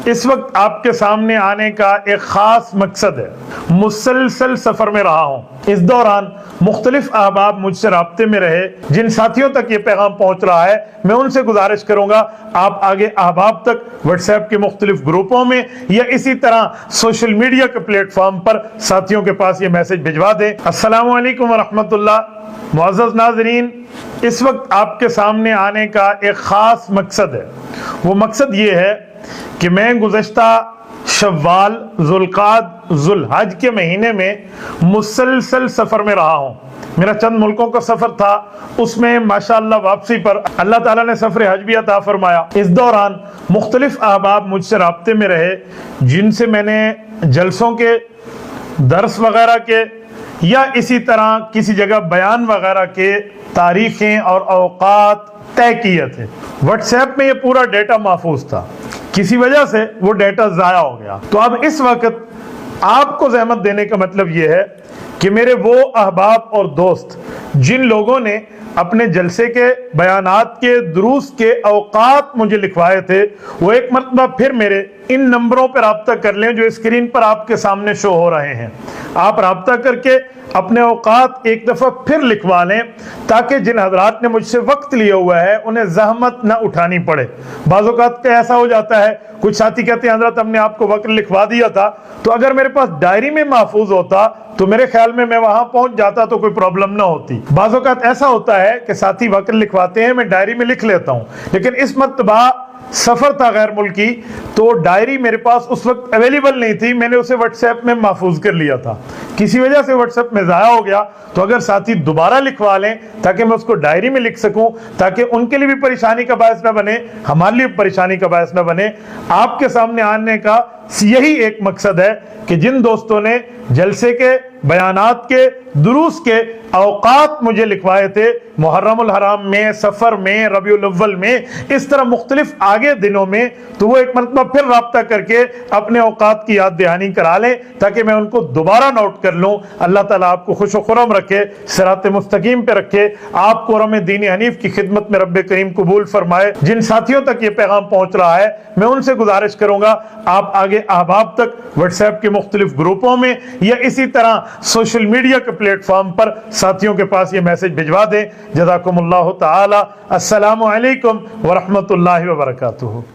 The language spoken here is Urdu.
اس وقت آپ کے سامنے آنے کا ایک خاص مقصد ہے۔ مسلسل سفر میں رہا ہوں، اس دوران مختلف احباب مجھ سے رابطے میں رہے۔ جن ساتھیوں تک یہ پیغام پہنچ رہا ہے میں ان سے گزارش کروں گا آپ آگے احباب تک واٹس ایپ کے مختلف گروپوں میں یا اسی طرح سوشل میڈیا کے پلیٹ فارم پر ساتھیوں کے پاس یہ میسج بھجوا دیں۔ السلام علیکم ورحمۃ اللہ۔ معزز ناظرین، اس وقت آپ کے سامنے آنے کا ایک خاص مقصد ہے۔ وہ مقصد یہ ہے کہ میں گزشتہ شوال، ذوالقعدہ، ذوالحج کے مہینے میں مسلسل سفر میں رہا ہوں۔ میرا چند ملکوں کا سفر تھا، اس میں ماشاءاللہ واپسی پر اللہ تعالیٰ نے سفر حج بھی عطا فرمایا۔ اس دوران مختلف احباب مجھ سے رابطے میں رہے جن سے میں نے جلسوں کے، درس وغیرہ کے یا اسی طرح کسی جگہ بیان وغیرہ کے تاریخیں اور اوقات طے کیے تھے۔ واٹس ایپ میں یہ پورا ڈیٹا محفوظ تھا، کسی وجہ سے وہ ڈیٹا ضائع ہو گیا۔ تو اب اس وقت آپ کو زحمت دینے کا مطلب یہ ہے کہ میرے وہ احباب اور دوست جن لوگوں نے اپنے جلسے کے بیانات کے، دروس کے اوقات مجھے لکھوائے تھے، وہ ایک مرتبہ پھر میرے ان نمبروں پر رابطہ کر لیں جو اسکرین پر آپ کے سامنے شو ہو رہے ہیں۔ آپ رابطہ کر کے اپنے اوقات ایک دفعہ پھر لکھوا لیں تاکہ جن حضرات نے مجھ سے وقت لیا ہوا ہے انہیں زحمت نہ اٹھانی پڑے۔ بعض اوقات کا ایسا ہو جاتا ہے، کچھ ساتھی کہتے ہیں حضرت ہم نے آپ کو وقت لکھوا دیا تھا، تو اگر میرے پاس ڈائری میں محفوظ ہوتا تو میرے خیال میں وہاں پہنچ جاتا تو کوئی پرابلم نہ ہوتی۔ بعض اوقات ایسا ہوتا ہے کہ ساتھی وقت لکھواتے ہیں، میں ڈائری میں لکھ لیتا ہوں، لیکن اس مرتبہ سفر تھا غیر ملکی تو ڈائری میرے پاس اس وقت اویلیبل نہیں تھی، میں نے اسے واٹس ایپ میں محفوظ کر لیا تھا، کسی وجہ سے واٹس ایپ میں ضائع ہو گیا۔ تو اگر ساتھی دوبارہ لکھوا لیں تاکہ میں اس کو ڈائری میں لکھ سکوں، تاکہ ان کے لیے بھی پریشانی کا باعث نہ بنے، ہمارے لیے پریشانی کا باعث نہ بنے۔ آپ کے سامنے آنے کا یہی ایک مقصد ہے کہ جن دوستوں نے جلسے کے، بیانات کے، دروس کے اوقات مجھے لکھوائے تھے محرم الحرام میں، سفر میں، ربیع الاول میں، اس طرح مختلف آگے دنوں میں، تو وہ ایک مرتبہ پھر رابطہ کر کے اپنے اوقات کی یاد دہانی کرا لیں تاکہ میں ان کو دوبارہ نوٹ کر لوں۔ اللہ تعالیٰ آپ کو خوش و خرم رکھے، صراط مستقیم پہ رکھے، آپ کو رم دین حنیف کی خدمت میں رب کریم قبول فرمائے۔ جن ساتھیوں تک یہ پیغام پہنچ رہا ہے میں ان سے گزارش کروں گا آپ آگے احباب تک واٹس ایپ کے مختلف گروپوں میں یا اسی طرح سوشل میڈیا کے پلیٹ فارم پر ساتھیوں کے پاس یہ میسج بھجوا دیں۔ جزاکم اللہ تعالی۔ السلام علیکم ورحمۃ اللہ وبرکاتہ۔